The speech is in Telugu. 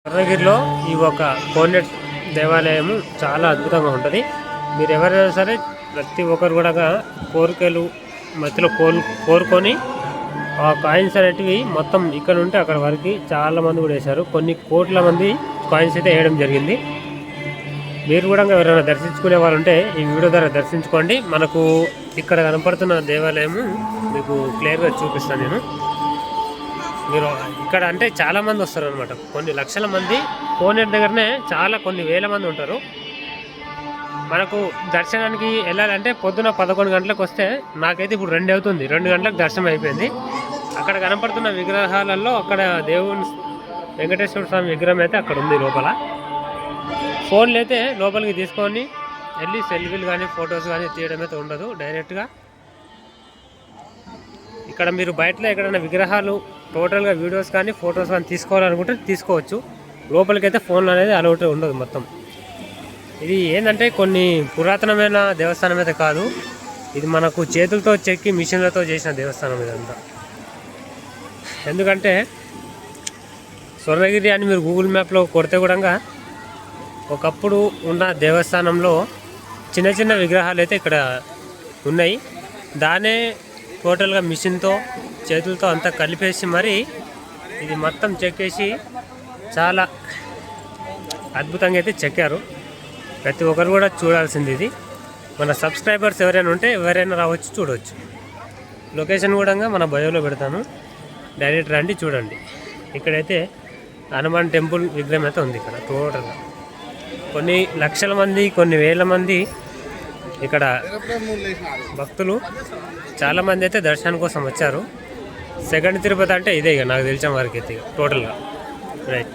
స్వర్ణగిరిలో ఈ ఒక కోనేట్ దేవాలయం చాలా అద్భుతంగా ఉంటుంది. మీరు ఎవరైనా సరే ప్రతి ఒక్కరు కూడా కోరికలు మధ్యలో కోరుకొని ఆ కాయిన్స్ అనేటివి మొత్తం ఇక్కడ ఉంటే అక్కడ వరకు చాలామంది కూడా వేశారు. కొన్ని కోట్ల మంది కాయిన్స్ అయితే వేయడం జరిగింది. మీరు కూడా ఎవరైనా దర్శించుకునే వాళ్ళు ఉంటే ఈ వీడియో ద్వారా దర్శించుకోండి. మనకు ఇక్కడ కనపడుతున్న దేవాలయము మీకు క్లియర్గా చూపిస్తాను నేను. మీరు ఇక్కడ అంటే చాలామంది వస్తారు అనమాట. కొన్ని లక్షల మంది కోనేరు దగ్గరనే కొన్ని వేల మంది ఉంటారు. మనకు దర్శనానికి వెళ్ళాలంటే పొద్దున 11 గంటలకు వస్తే నాకైతే ఇప్పుడు 2 అవుతుంది. 2 గంటలకు దర్శనం అయిపోయింది. అక్కడ కనపడుతున్న విగ్రహాలలో అక్కడ దేవుని వెంకటేశ్వర స్వామి విగ్రహం అయితే అక్కడ ఉంది లోపల. ఫోన్లు అయితే లోపలికి తీసుకొని వెళ్ళి సెల్ఫీలు కానీ ఫొటోస్ కానీ తీయడం అయితే ఉండదు. డైరెక్ట్గా ఇక్కడ మీరు బయటలో ఎక్కడైనా విగ్రహాలు టోటల్గా వీడియోస్ కానీ ఫొటోస్ కానీ తీసుకోవాలనుకుంటే తీసుకోవచ్చు. లోపలికైతే ఫోన్లు అనేది అలౌట్ ఉండదు మొత్తం. ఇది ఏంటంటే కొన్ని పురాతనమైన దేవస్థానం అయితే కాదు. ఇది మనకు చేతులతో చెక్కి మిషన్లతో చేసిన దేవస్థానం ఇదంతా. ఎందుకంటే స్వర్ణగిరి అని మీరు గూగుల్ మ్యాప్లో కొడితే కూడా ఒకప్పుడు ఉన్న దేవస్థానంలో చిన్న చిన్న విగ్రహాలు అయితే ఇక్కడ ఉన్నాయి. దానే టోటల్గా మిషన్తో చేతులతో అంతా కలిపేసి మరి ఇది మొత్తం చెక్కేసి చాలా అద్భుతంగా అయితే చెక్కారు. ప్రతి ఒక్కరు కూడా చూడాల్సింది ఇది. మన సబ్స్క్రైబర్స్ ఎవరైనా ఉంటే ఎవరైనా రావచ్చు, చూడవచ్చు. లొకేషన్ కూడా మన బయోలో పెడతాను, డైరెక్ట్ రండి చూడండి. ఇక్కడైతే హనుమాన్ టెంపుల్ విగ్రహం అయితే ఉంది. ఇక్కడ టోటల్గా కొన్ని లక్షల మంది కొన్ని వేల మంది ఇక్కడ భక్తులు చాలామంది అయితే దర్శనం కోసం వచ్చారు. సెకండ్ తిరుపతి అంటే ఇదే ఇక నాకు తెలిసిన వారికి అయితే టోటల్గా రైట్.